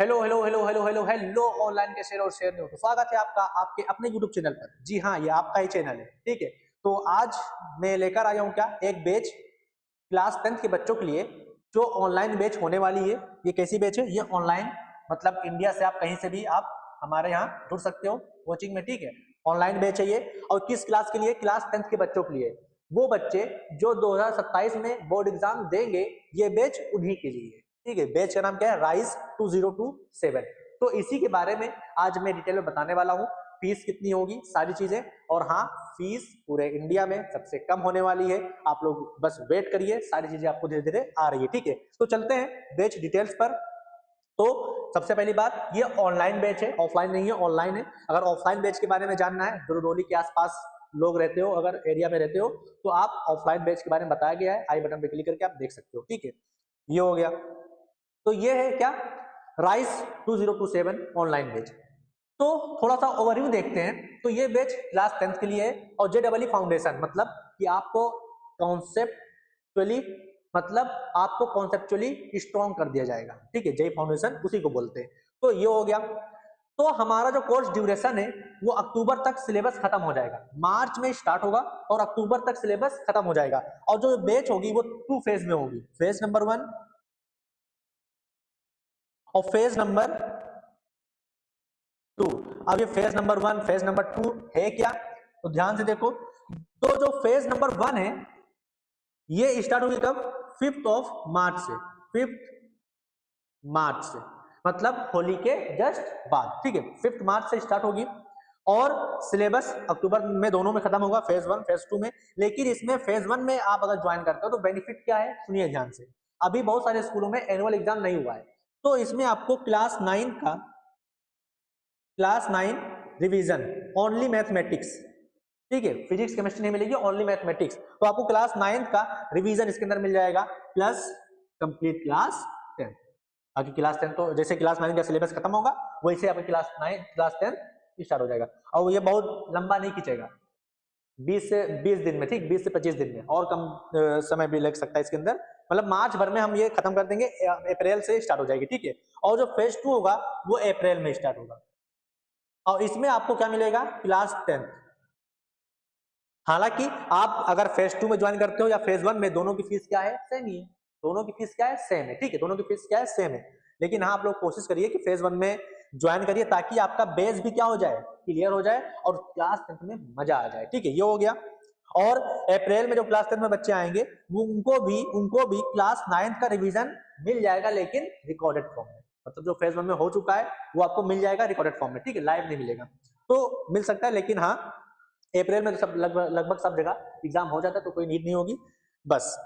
Hello hello hello hello hello hello online के share और share नहीं हो तो स्वागत है आपका आपके अपने यूट्यूब चैनल पर। जी हाँ, ये आपका ही चैनल है, ठीक है। तो आज मैं लेकर आया हूँ क्या, एक बैच क्लास 10th के बच्चों के लिए जो ऑनलाइन बैच होने वाली है। ये कैसी बैच है? ये ऑनलाइन, मतलब इंडिया से आप कहीं से भी आप हमारे यहाँ जुड़ सकते हो कोचिंग में, ठीक है। ऑनलाइन बैच है ये। और किस क्लास के लिए? क्लास 10th के बच्चों के लिए। वो बच्चे जो 2027 में बोर्ड एग्जाम देंगे, ये बैच उन्हीं के लिए है, ठीक है। बैच का नाम क्या है? राइज 2027। तो इसी के बारे में आज मैं डिटेल में बताने वाला हूँ। फीस कितनी होगी, सारी चीजें। और हाँ, फीस पूरे इंडिया में सबसे कम होने वाली है। आप लोग बस वेट करिए, सारी चीजें आपको धीरे धीरे आ रही है, ठीक है। तो चलते हैं बैच डिटेल्स पर। तो सबसे पहली बात, ये ऑनलाइन बैच है, ऑफलाइन नहीं है, ऑनलाइन है। अगर ऑफलाइन बैच के बारे में जानना है, दुरदोली के आसपास लोग रहते हो, अगर एरिया में रहते हो, तो आप ऑफलाइन बैच के बारे में बताया गया है, आई बटन पे क्लिक करके आप देख सकते हो, ठीक है। ये हो गया। तो ये है क्या, राइस 2027 ऑनलाइन बैच। तो थोड़ा सा ओवरव्यू देखते हैं। तो ये बैच क्लास 10th के लिए है। और JEE फाउंडेशन मतलब कि आपको कॉन्सेप्चुअली, मतलब आपको कॉन्सेप्चुअली स्ट्रॉन्ग कर दिया जाएगा, ठीक है। जेई फाउंडेशन उसी को बोलते हैं। तो ये हो गया। तो हमारा जो कोर्स ड्यूरेशन है वो अक्टूबर तक सिलेबस खत्म हो जाएगा। मार्च में स्टार्ट होगा और अक्टूबर तक सिलेबस खत्म हो जाएगा। और जो बैच होगी वो 2 फेज में होगी, फेज नंबर 1 और फेज नंबर 2। अब ये फेज नंबर 1 फेज नंबर 2 है क्या, तो ध्यान से देखो। तो जो फेज नंबर 1 है ये स्टार्ट होगी कब? 5th ऑफ मार्च से। 5th मार्च से मतलब होली के जस्ट बाद, ठीक है। 5th मार्च से स्टार्ट होगी और सिलेबस अक्टूबर में दोनों में खत्म होगा, फेज 1 फेज 2 में। लेकिन इसमें फेज 1 में आप अगर ज्वाइन करते हो तो बेनिफिट क्या है, सुनिए ध्यान से। अभी बहुत सारे स्कूलों में एनुअल एग्जाम नहीं हुआ है, तो इसमें आपको क्लास 9 रिवीजन ओनली मैथमेटिक्स, ठीक है। फिजिक्स केमिस्ट्री नहीं मिलेगी, ओनली मैथमेटिक्स। तो आपको क्लास 9 का रिवीजन इसके अंदर मिल जाएगा, प्लस कंप्लीट क्लास 10। बाकी क्लास 10 तो जैसे क्लास 9 का सिलेबस खत्म होगा वैसे आपकी क्लास 10 स्टार्ट हो जाएगा। और ये बहुत लंबा नहीं खींचेगा, 20 से 20 दिन में, ठीक, 20 से 25 दिन में। और कम समय भी लग सकता है इसके अंदर, मतलब मार्च भर में हम ये खत्म कर देंगे, अप्रैल से स्टार्ट हो जाएगी, ठीक है। और जो फेज 2 होगा वो अप्रैल में स्टार्ट होगा। और इसमें आपको क्या मिलेगा? क्लास 10। हालांकि आप अगर फेज 2 में ज्वाइन करते हो या फेज 1 में, दोनों की फीस क्या है? सेम ही है। दोनों की फीस क्या है? सेम है, ठीक है। दोनों की फीस क्या है? सेम है। लेकिन हाँ, आप लोग कोशिश करिए कि फेज 1 में ज्वाइन करिए ताकि आपका बेस भी क्या हो जाए, क्लियर हो जाए और क्लास 10 में मजा आ जाए, ठीक है। ये हो गया। और अप्रैल में जो क्लास 10 में बच्चे आएंगे वो उनको भी क्लास 9 का रिवीजन मिल जाएगा, लेकिन रिकॉर्डेड फॉर्म में। मतलब जो फेज 1 में हो चुका है वो आपको मिल जाएगा रिकॉर्डेड फॉर्म में, ठीक है। लाइव नहीं मिलेगा, तो मिल सकता है। लेकिन हाँ, अप्रैल में तो सब लगभग सब जगह एग्जाम हो जाता है, तो कोई नीड नहीं होगी। बस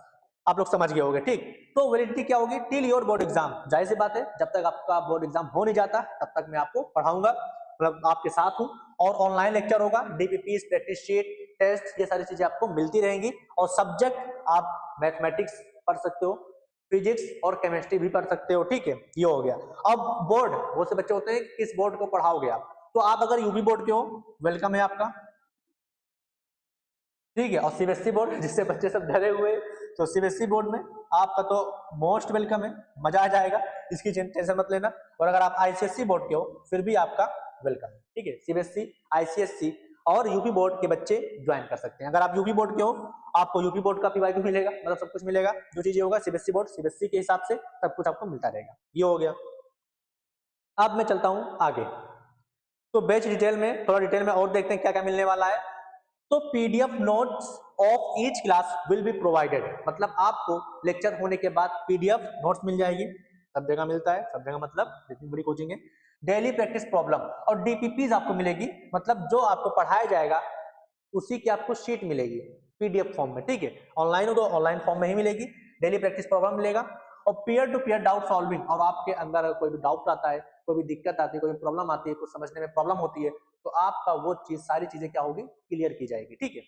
आप लोग समझ गए होंगे, ठीक। तो वैलिडिटी क्या होगी? Till your board exam. जाहिर सी बात है, जब तक आपका बोर्ड एग्जाम हो नहीं जाता तब तक मैं आपको पढ़ाऊंगा, मतलब आपके साथ हूँ। और ऑनलाइन लेक्चर होगा, डीपीपी, प्रैक्टिस शीट, टेस्ट, ये सारी चीजें आपको मिलती रहेंगी। और सब्जेक्ट आप मैथमेटिक्स पढ़ सकते हो, फिजिक्स और केमिस्ट्री भी पढ़ सकते हो, ठीक है। ये हो गया। अब बोर्ड, बहुत से बच्चे होते हैं किस बोर्ड को पढ़ाओगे आप, तो आप अगर यूपी बोर्ड के हो, वेलकम है आपका, ठीक है। और सीबीएसई बोर्ड जिससे बच्चे सब डरे हुए, तो सीबीएसई बोर्ड में आपका तो मोस्ट वेलकम है, मजा आ जाएगा, इसकी टेंशन मत लेना। और अगर आप आईसीएसई बोर्ड के हो फिर भी आपका वेलकम है, ठीक है। सीबीएसई, आईसीएसई और यूपी बोर्ड के बच्चे ज्वाइन कर सकते हैं। अगर आप यूपी बोर्ड के हो, आपको यूपी बोर्ड का पीवाईक्यू मिलेगा, मतलब सब कुछ मिलेगा। जो चीजें होगा सीबीएसई बोर्ड, सीबीएसई के हिसाब से सब कुछ आपको मिलता रहेगा। ये हो गया। अब मैं चलता हूं आगे। तो बैच डिटेल में, थोड़ा डिटेल में और देखते हैं क्या क्या मिलने वाला है। तो PDF notes of each class will be provided, मतलब आपको लेक्चर होने के बाद पीडीएफ नोट्स मिल जाएगी। सब जगह मिलता है, सब जगह मतलब जितनी बड़ी कोचिंग है। डेली प्रैक्टिस प्रॉब्लम और डीपीपीज आपको मिलेगी, मतलब जो आपको पढ़ाया जाएगा उसी की आपको शीट मिलेगी पीडीएफ फॉर्म में, ठीक है। ऑनलाइन हो तो ऑनलाइन फॉर्म में ही मिलेगी। डेली प्रैक्टिस प्रॉब्लम मिलेगा और peer to peer doubt solving, और आपके अंदर कोई भी डाउट आता है, कोई भी दिक्कत आती है, कोई प्रॉब्लम आती है, कुछ समझने में प्रॉब्लम होती है, तो आपका वो चीज, सारी चीजें क्या होगी, क्लियर की जाएगी, ठीक है।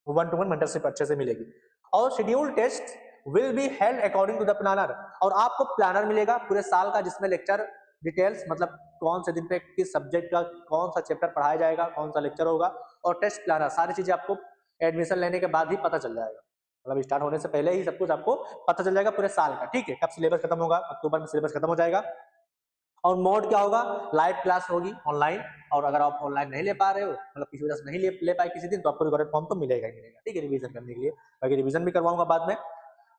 1-to-1 मेंटरशिप अच्छे से मिलेगी। और schedule test will be held according to the planner, और आपको प्लानर मिलेगा पूरे साल का, जिसमें लेक्चर डिटेल्स, मतलब कौन से दिन पे किस सब्जेक्ट का कौन सा चैप्टर पढ़ाया जाएगा, कौन सा लेक्चर होगा, और टेस्ट प्लानर, सारी चीजें आपको एडमिशन लेने के बाद ही पता चल जाएगा, मतलब स्टार्ट होने से पहले ही सब कुछ आपको पता चल जाएगा पूरे साल का, ठीक है। कब सिलेबस खत्म होगा? अक्टूबर में सिलेबस खत्म हो जाएगा। और मोड क्या होगा, लाइव क्लास होगी ऑनलाइन, और अगर आप ऑनलाइन नहीं ले पा रहे हो, मतलब किसी वजह से नहीं ले पाए किसी दिन, तो आपको रिकॉर्डेड फॉर्म तो मिलेगा ही मिलेगा, ठीक है, रिवीजन करने के लिए। बाकी रिवीजन भी करवाऊंगा बाद में।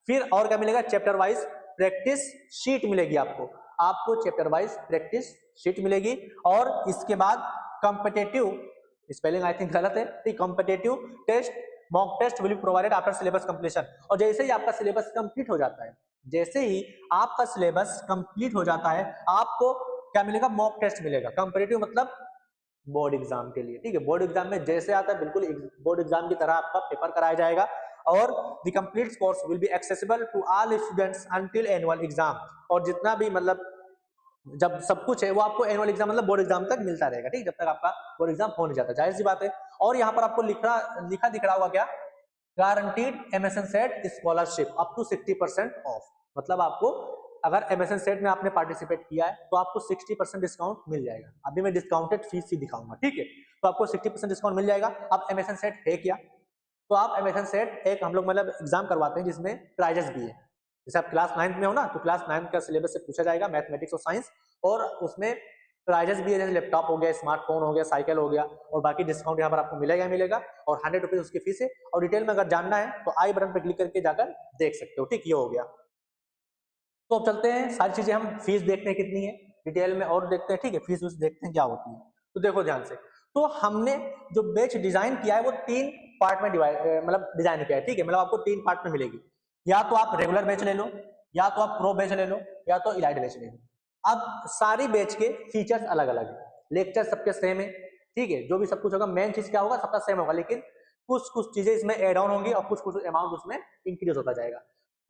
फिर और क्या मिलेगा, चैप्टर वाइज प्रैक्टिस शीट मिलेगी आपको, आपको चैप्टर वाइज प्रैक्टिस शीट मिलेगी। और इसके बाद कॉम्पिटिटिव, स्पेलिंग आई थिंक गलत है, ठीक, competitive test, mock test will be provided after syllabus completion. और जैसे ही आपका सिलेबस कंप्लीट हो जाता है, जैसे ही आपका सिलेबस कंप्लीट हो जाता है, आपको क्या मिलेगा, मॉक टेस्ट मिलेगा। कॉम्पिटिटिव मतलब बोर्ड एग्जाम के लिए, ठीक है, बोर्ड एग्जाम में जैसे आता है बिल्कुल बोर्ड एग्जाम की तरह आपका पेपर कराया जाएगा। और the complete course will be accessible to all students until annual exam. और जितना भी मतलब जब सब कुछ है वो आपको एनुअल एग्जाम मतलब बोर्ड एग्जाम तक मिलता रहेगा, ठीक, जब तक आपका बोर्ड एग्जाम हो नहीं जाता, जाहिर सी बात है। और यहाँ पर आपको लिखा दिख रहा होगा क्या, guaranteed MSN set scholarship up to 60% off. मतलब आपको अगर एमएसएन सेट में आपने पार्टिसिपेट किया है तो आपको 60% डिस्काउंट मिल जाएगा। अभी मैं डिस्काउंटेड फीस ही दिखाऊंगा, ठीक है, तो आपको 60% डिस्काउंट मिल जाएगा। अब एमएसएन सेट है क्या, तो आप एमएसएन सेट एक हम लोग मतलब एग्जाम करवाते हैं जिसमें प्राइजेस भी है। जैसे आप क्लास 9th में हो ना, तो क्लास 9th का सिलेबस से पूछा जाएगा मैथमेटिक्स और साइंस, और उसमें प्राइजेस भी है, जैसे लैपटॉप हो गया, स्मार्टफोन हो गया, साइकिल हो गया, और बाकी डिस्काउंट यहाँ पर आपको मिलेगा मिलेगा। और 100 रुपीज उसकी फीस है। और डिटेल में अगर जानना है तो आई बटन पर क्लिक करके जाकर देख सकते हो, ठीक, ये हो गया। तो अब चलते हैं, सारी चीजें हम फीस देखते हैं कितनी है डिटेल में और देखते हैं, ठीक है, फीस देखते हैं क्या होती है। तो देखो ध्यान से, तो हमने जो बैच डिजाइन किया है वो 3 पार्ट में मतलब डिजाइन किया है, ठीक है, मतलब आपको 3 पार्ट में मिलेगी। या तो आप रेगुलर बैच ले लो, या तो आप प्रो बैच ले लो, या तो इलाइट बैच ले लो। अब सारी बैच के फीचर्स अलग अलग है, लेक्चर सबके सेम है, ठीक है, जो भी सब कुछ होगा, मेन चीज क्या होगा, सबका सेम होगा, लेकिन कुछ कुछ चीजें इसमें एड ऑन होंगी और कुछ कुछ अमाउंट उसमें इंक्रीज होता जाएगा।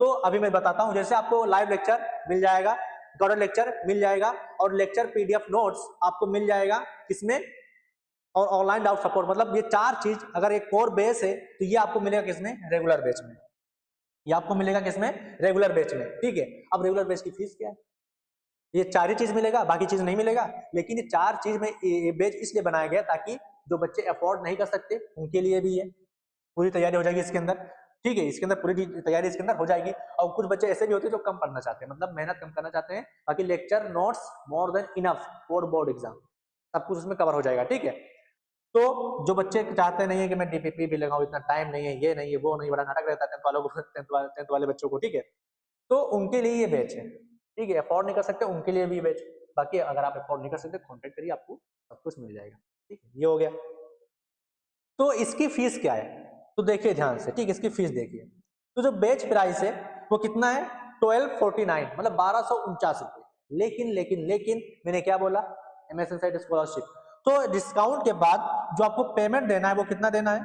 तो अभी मैं बताता हूं, जैसे आपको लाइव लेक्चर मिल जाएगा, रिकॉर्डेड लेक्चर मिल जाएगा, और लेक्चर पीडीएफ नोट्स आपको मिल जाएगा किसमें, और ऑनलाइन डाउट सपोर्ट। मतलब ये 4 चीज अगर एक कोर बेस है तो ये आपको मिलेगा किसमें, रेगुलर बैच में। ये आपको मिलेगा किसमें, रेगुलर बैच में, ठीक है। अब रेगुलर बैच की फीस क्या है, ये 4 ही चीज मिलेगा, बाकी चीज नहीं मिलेगा। लेकिन ये 4 चीज में ये बैच इसलिए बनाया गया ताकि जो बच्चे अफोर्ड नहीं कर सकते उनके लिए भी है, पूरी तैयारी हो जाएगी इसके अंदर, ठीक है, इसके अंदर पूरी तैयारी इसके अंदर हो जाएगी। और कुछ बच्चे ऐसे भी होते हैं जो कम पढ़ना चाहते हैं, मतलब मेहनत कम करना चाहते हैं, बाकी lecture notes more than enough for board exam, सब कुछ उसमें कवर हो जाएगा, ठीक है। तो जो बच्चे चाहते नहीं है कि मैं डीपीपी भी लगाऊं, इतना टाइम नहीं है, ये नहीं है, वो नहीं, बड़ा नाटक रहता है 10th वालों को, 10th वाले बच्चों को, ठीक है, तो उनके लिए ये बैच है, ठीक है, अफोर्ड नहीं कर सकते उनके लिए भी बैच। बाकी अगर आप अफोर्ड नहीं कर सकते कॉन्टेक्ट करिए, आपको सब कुछ मिल जाएगा, ठीक है, ये हो गया। तो इसकी फीस क्या है, तो देखिए ध्यान से, ठीक, इसकी फीस देखिए। तो जो बेच प्राइस है वो कितना है, 1249, मतलब 1249 रुपए। लेकिन लेकिन लेकिन मैंने क्या बोला, एमएसएन साइड स्कॉलरशिप, तो डिस्काउंट के बाद जो आपको पेमेंट देना है वो कितना देना है,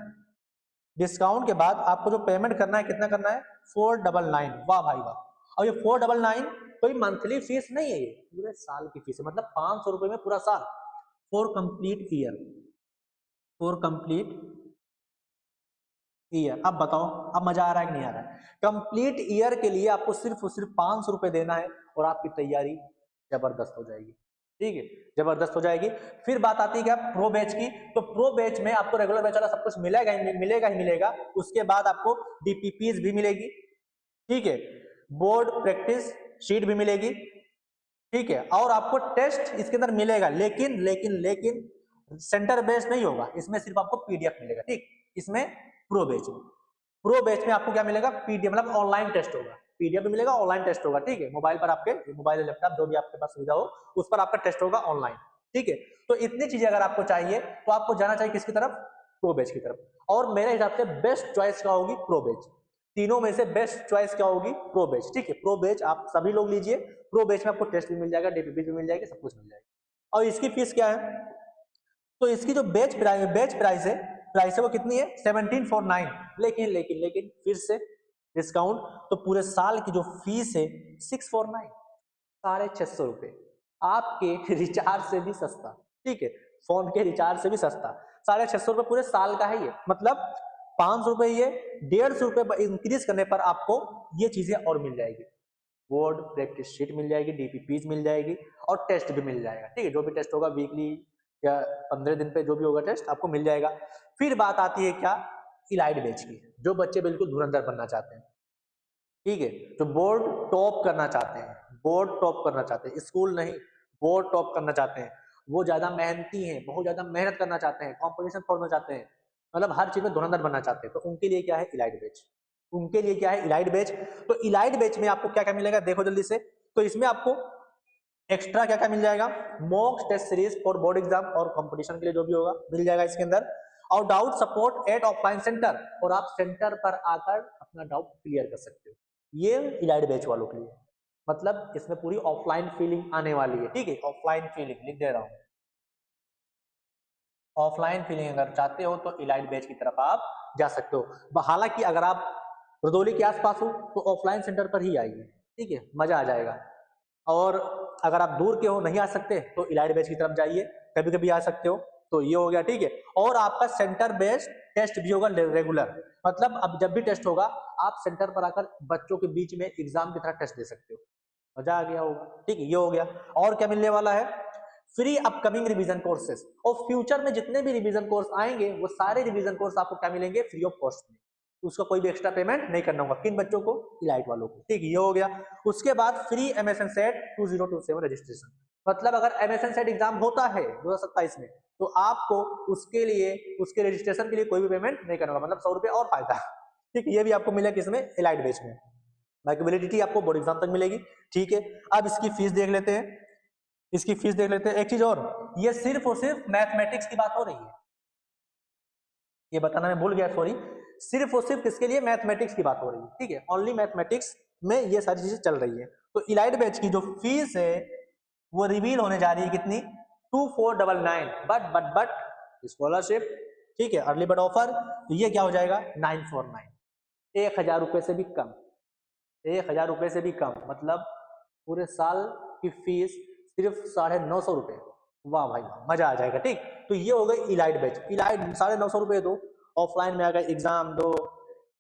डिस्काउंट के बाद आपको जो पेमेंट करना है कितना करना है, 499। वाह भाई वाह। और ये 499 कोई मंथली फीस नहीं है, ये पूरे साल की फीस है, मतलब 500 रुपए में पूरा साल, for complete year, for complete year. अब बताओ, अब मजा आ रहा है कि नहीं आ रहा है, कंप्लीट ईयर के लिए आपको सिर्फ और सिर्फ 500 रुपए देना है, और आपकी तैयारी जबरदस्त हो जाएगी, ठीक है, जबरदस्त हो जाएगी। फिर बात आती है क्या, प्रो बैच की। तो प्रो बैच में आपको रेगुलर बैच वाला सब कुछ मिलेगा ही मिलेगा। उसके बाद आपको डीपीपीज भी मिलेगी, ठीक है, बोर्ड प्रैक्टिस शीट भी मिलेगी, ठीक है, और आपको टेस्ट इसके अंदर मिलेगा, लेकिन लेकिन लेकिन सेंटर बेस्ड नहीं होगा, इसमें सिर्फ आपको पीडीएफ मिलेगा, ठीक, इसमें प्रो बैच में। प्रो बैच में आपको क्या मिलेगा, पीडीएफ, मतलब ऑनलाइन टेस्ट होगा, पीडीएफ भी मिलेगा, ऑनलाइन टेस्ट होगा, ठीक है, मोबाइल पर आपके, मोबाइल लैपटॉप जो भी आपके पास सुविधा हो उस पर आपका टेस्ट होगा ऑनलाइन, ठीक है। तो इतनी चीजें अगर आपको चाहिए तो आपको जाना चाहिए किसकी तरफ, प्रो बैच की तरफ। और मेरे हिसाब से बेस्ट चॉइस क्या होगी, प्रो बैच। तीनों में से बेस्ट चॉइस क्या होगी, प्रो बैच, ठीक है, प्रो बैच आप सभी लोग लीजिए। प्रो बैच में आपको टेस्ट भी मिल जाएगा, डीपीपी भी मिल जाएगी, सब कुछ मिल जाएगा। और इसकी फीस क्या है, तो इसकी जो प्राइस है वो कितनी है, 1749। लेकिन लेकिन लेकिन फिर से डिस्काउंट, तो पूरे साल की जो फीस है 649, 650 रुपए, आपके रिचार्ज से भी सस्ता, ठीक है, फोन के रिचार्ज से भी सस्ता, 650 रुपए पूरे साल का है ये। मतलब 500 रुपए, ये 150 रुपए इंक्रीज करने पर आपको ये चीजें और मिल जाएगी, बोर्ड प्रैक्टिस शीट मिल जाएगी, डीपीपीज मिल जाएगी, और टेस्ट भी मिल जाएगा, ठीक है, जो भी टेस्ट होगा वीकली या 15 दिन पे जो भी होगा टेस्ट आपको मिल जाएगा। फिर बात आती है क्या, इलाइट बैच की, जो बच्चे बिल्कुल धुरंधर बनना चाहते हैं, ठीक है, जो बोर्ड टॉप करना चाहते हैं, बोर्ड टॉप करना चाहते हैं, स्कूल नहीं, वो टॉप करना चाहते हैं, वो ज्यादा मेहनती हैं, बहुत ज्यादा मेहनत करना चाहते हैं, कॉम्पिटिशन छोड़ना चाहते हैं, मतलब हर चीज में धुरंधर बनना चाहते हैं, तो उनके लिए क्या है इलाइट बैच। उनके लिए क्या है इलाइट बैच। तो इलाइट बैच में आपको क्या क्या मिलेगा देखो जल्दी से। तो इसमें आपको एक्स्ट्रा क्या क्या मिल जाएगा, mock test series for board exam और कंपटीशन के लिए जो भी होगा मिल जाएगा इसके अंदर, और doubt support at offline centre, और आप सेंटर पर आकर अपना डाउट क्लियर कर सकते हो। ये इलाइट बैच वालों के लिए, मतलब इसमें पूरी ऑफलाइन फीलिंग आने वाली है, ठीक है, ऑफलाइन फीलिंग लिख दे रहा हूं। ऑफलाइन फीलिंग अगर चाहते हो तो इलाइट बैच की तरफ आप जा सकते हो। हालांकि अगर आप रुदौली के आसपास हो तो ऑफलाइन सेंटर पर ही आइए, ठीक है, मजा आ जाएगा। और अगर आप दूर के हो नहीं आ सकते तो इलाइट बैच की तरफ जाइए, कभी कभी आ सकते हो। तो ये हो गया, ठीक है। और आपका सेंटर बेस्ड टेस्ट भी होगा रेगुलर, मतलब अब जब भी टेस्ट होगा आप सेंटर पर आकर बच्चों के बीच में एग्जाम की तरह टेस्ट दे सकते हो। मजा आ गया होगा, ठीक है, ये हो गया। और क्या मिलने वाला है, फ्री अपकमिंग रिवीजन कोर्सेज, और फ्यूचर में जितने भी रिवीजन कोर्स आएंगे वो सारे रिवीजन कोर्स आपको क्या मिलेंगे, फ्री ऑफ कॉस्ट में, उसका कोई भी एक्स्ट्रा पेमेंट नहीं करना होगा। किन बच्चों को, इलाइट वालों को, ठीक है, ये हो गया। उसके बाद फ्री एमएसएन सेट 2027 रजिस्ट्रेशन, मतलब अगर एमएसएन सेट एग्जाम होता है 2027 में तो आपको उसके लिए, उसके रजिस्ट्रेशन के लिए कोई भी पेमेंट नहीं करना होगा, मतलब 100 रुपये और फायदा, ठीक है। ये भी आपको मिलेगा किसमें, इलाइट बैच में। बाकी वैलिडिटी आपको बोर्ड एग्जाम तक मिलेगी, ठीक है। अब इसकी फीस देख लेते हैं, इसकी फीस देख लेते हैं। एक चीज और, ये सिर्फ और सिर्फ मैथमेटिक्स की बात हो रही है, ये बताना मैं भूल गया, सॉरी। सिर्फ और सिर्फ किसके लिए, मैथमेटिक्स की बात हो रही है, ठीक है, ओनली मैथमेटिक्स में ये सारी चीजें चल रही है। तो इलाइट बैच की जो फीस है वो रिवील होने जा रही है कितनी, 2499, बट स्कॉलरशिप, ठीक है, अर्ली बर्ड ऑफर, तो ये क्या हो जाएगा 949, 1000 रुपए से भी कम, 1000 रुपए से भी कम, मतलब पूरे साल की फीस सिर्फ 950 रुपए। वाह भाई वाह, मजा आ जाएगा, ठीक। तो ये हो गई इलाइट बैच। इलाइट 950 रुपए दो, ऑफलाइन में आकर एग्जाम दो,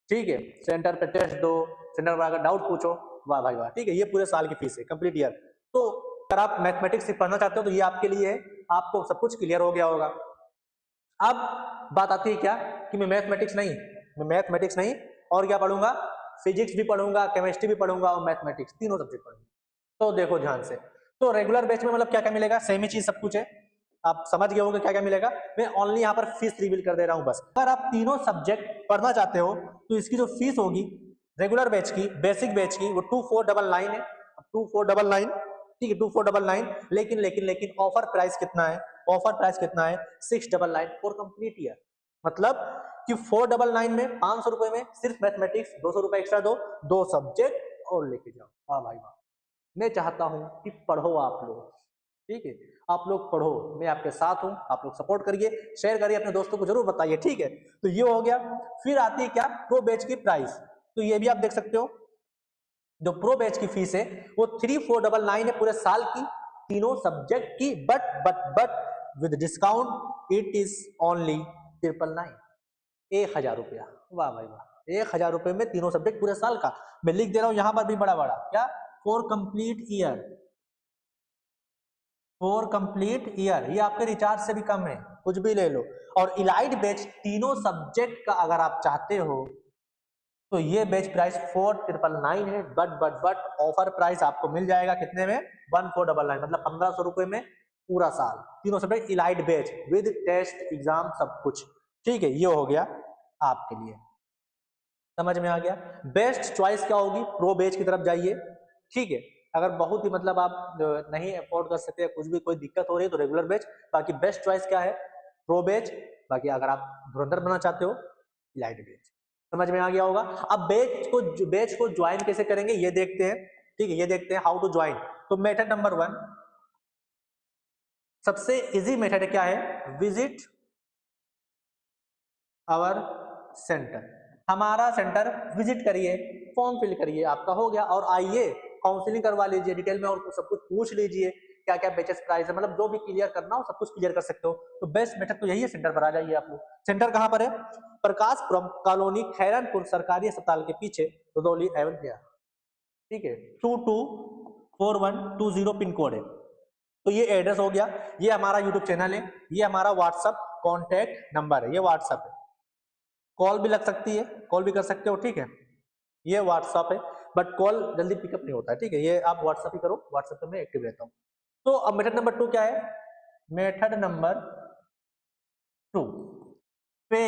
ठीक है, सेंटर पे टेस्ट दो, सेंटर पर आकर डाउट पूछो, वाह भाई वाह, ठीक है, ये पूरे साल की फीस है, कंप्लीट ईयर। तो अगर आप मैथमेटिक्स पढ़ना चाहते हो तो ये आपके लिए है, आपको सब कुछ क्लियर हो गया होगा। अब बात आती है क्या कि मैं मैथमेटिक्स नहीं और क्या पढ़ूंगा, फिजिक्स भी पढ़ूंगा, केमिस्ट्री भी पढ़ूंगा और मैथमेटिक्स, तीनों सब्जेक्ट पढ़ूंगा। तो देखो ध्यान से, तो रेगुलर बैच में मतलब क्या क्या मिलेगा, सेम ही चीज सब कुछ है, आप समझ गए होंगे क्या क्या मिलेगा। मैं ओनली यहाँ पर फीस रिवील कर दे रहा हूँ बस। अगर आप तीनों सब्जेक्ट पढ़ना चाहते हो तो इसकी जो फीस होगी रेगुलर बैच की, बेसिक बैच की, वो 2499 है, 2499, ठीक है, 2499। लेकिन ऑफर प्राइस कितना है, ऑफर प्राइस कितना है 699 फॉर कंप्लीट ईयर, मतलब कि 499 में 500 रुपए में सिर्फ मैथमेटिक्स 200 रुपए एक्स्ट्रा दो सब्जेक्ट और लेके जाओ। वाह भाई वाह, मैं चाहता हूं कि पढ़ो आप लोग, ठीक है, आप लोग पढ़ो, मैं आपके साथ हूं, आप लोग सपोर्ट करिए, शेयर करिए, अपने दोस्तों को जरूर बताइए, ठीक है। तो ये हो गया। फिर आती है क्या, प्रो बैच की प्राइस, तो ये भी आप देख सकते हो, जो प्रो बैच की फीस है वो 3499 है पूरे साल की, तीनों सब्जेक्ट की, but with discount it is only 999, 1000 रुपया। वाह भाई वाह, 1000 रुपए में तीनों सब्जेक्ट पूरे साल का। मैं लिख दे रहा हूं यहां पर भी बड़ा बड़ा, क्या, for complete year, for complete year, ये आपके रिचार्ज से भी कम है, कुछ भी ले लो। और इलाइट बैच तीनों सब्जेक्ट का अगर आप चाहते हो तो ये बैच प्राइस 4999 है, बट ऑफर प्राइस आपको मिल जाएगा कितने में, 1499, मतलब 1500 रुपए में पूरा साल, तीनों subject elite batch with test exam सब कुछ, ठीक है। ये हो गया आपके लिए, समझ में आ गया। बेस्ट चॉइस क्या होगी, प्रो बैच की तरफ जाइए, ठीक है। अगर बहुत ही मतलब आप नहीं अफोर्ड कर सकते, कुछ भी कोई दिक्कत हो रही है तो रेगुलर बैच, बाकी बेस्ट चॉइस क्या है, प्रो बैच। बाकी अगर आप धुरंधर बनना चाहते हो, इलाइट बैच। समझ में आ गया होगा। अब बैच को ज्वाइन कैसे करेंगे ये देखते हैं, ठीक है, ये देखते हैं हाउ टू ज्वाइन। तो मेथड नंबर 1, सबसे इजी मेथड क्या है, विजिट आवर सेंटर, हमारा सेंटर विजिट करिए, फॉर्म फिल करिए, आपका हो गया, और आइए काउंसलिंग करवा लीजिए डिटेल में, और सब कुछ पूछ लीजिए क्या क्या बैचेस प्राइस है, मतलब जो भी क्लियर करना हो सब कुछ क्लियर कर सकते हो। तो बेस्ट मेथड तो यही है, सेंटर पर आ जाइए आप लोग। सेंटर कहाँ पर है, प्रकाशपुरम कॉलोनी, खैरनपुर सरकारी अस्पताल के पीछे, रुदौली एवन, ठीक है, 224120 पिन कोड है। तो ये एड्रेस हो गया, ये हमारा यूट्यूब चैनल है, ये हमारा व्हाट्सअप कॉन्टैक्ट नंबर है, ये व्हाट्सअप है, कॉल भी लग सकती है, कॉल भी कर सकते हो, ठीक है। ये व्हाट्सअप है, बट कॉल जल्दी पिकअप नहीं होता है, ठीक है, ये आप व्हाट्सअप ही करो, व्हाट्सअप पे मैं एक्टिव रहता हूँ। तो अब मेथड नंबर 2 क्या है? मेथड नंबर 2, पे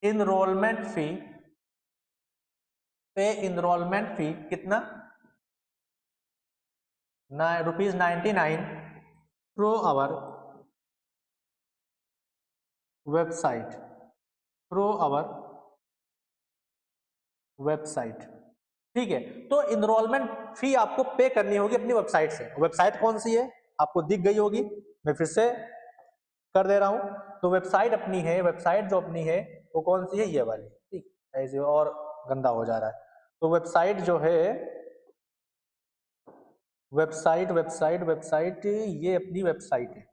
इनरोलमेंट फी, पे इनरोलमेंट फी कितना? ₹99 through our website, through our website. ठीक है, तो इनरोलमेंट फी आपको पे करनी होगी अपनी वेबसाइट से। वेबसाइट कौन सी है आपको दिख गई होगी, मैं फिर से कर दे रहा हूं। तो वेबसाइट अपनी है, वेबसाइट जो अपनी है वो कौन सी है? ये वाली। ठीक, ऐसे और गंदा हो जा रहा है। तो वेबसाइट जो है, वेबसाइट वेबसाइट वेबसाइट ये अपनी वेबसाइट है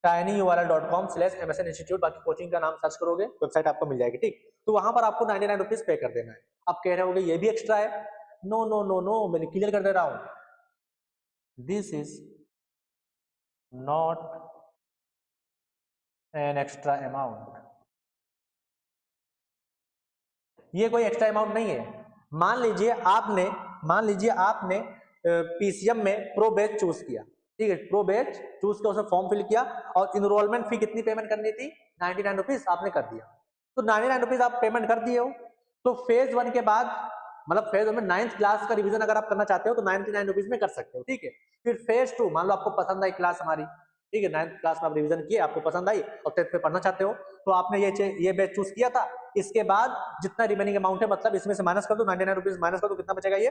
tinyurl.com/MSN Institute। बाकी कोचिंग का नाम सर्च करोगे वेबसाइट आपको मिल जाएगी। ठीक, तो वहां पर आपको 99 रुपीज पे कर देना है। आप कह रहे होगे ये भी एक्स्ट्रा है। नो नो नो नो, मैंने क्लियर कर दे रहा हूं, this is not an extra amount. ये कोई एक्स्ट्रा अमाउंट नहीं है। मान लीजिए आपने पीसीएम में प्रो बैच चूज किया। ठीक है, प्रो बैच चूज किया, उसमें फॉर्म फिल किया और इनरोलमेंट फी कितनी पेमेंट करनी थी? 99 रुपीज आपने कर दिया। तो 99 रुपीज आप पेमेंट कर दिए हो। तो फेज 1 के बाद, मतलब फेज 1 में 9th क्लास का रिवीजन अगर आप करना चाहते हो तो 99 रुपीज में कर सकते हो। ठीक है, फिर फेज 2, मान लो आपको पसंद आई क्लास हमारी, ठीक है, 9th क्लास में आप रिवीजन किए, आपको पसंद आई और 10th पे पढ़ना चाहते हो, तो आपने ये बैच चूज किया था। इसके बाद जितना रिमेनिंग अमाउंट है, मतलब इसमें से माइनस कर दो, 99 रुपीज माइनस कर दो, कितना बचेगा? ये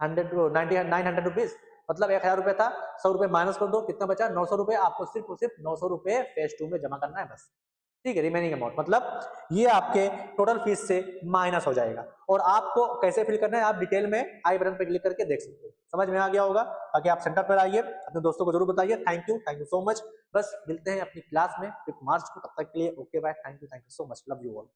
900 रुपीज, मतलब 1000 रुपए था, 100 रुपए माइनस कर दो, कितना बचा? 900 रुपए। आपको सिर्फ और सिर्फ 900 रुपए फेज 2 में जमा करना है बस। ठीक है, रिमेनिंग अमाउंट, मतलब ये आपके टोटल फीस से माइनस हो जाएगा। और आपको कैसे फिल करना है आप डिटेल में आई बटन पर क्लिक करके देख सकते हो। समझ में आ गया होगा। बाकी आप सेंटर पर आइए, अपने दोस्तों को जरूर बताइए। Thank you so much. बस मिलते हैं अपनी क्लास में 5 मार्च को, तब तक के लिए okay bye, thank you so much, love you all.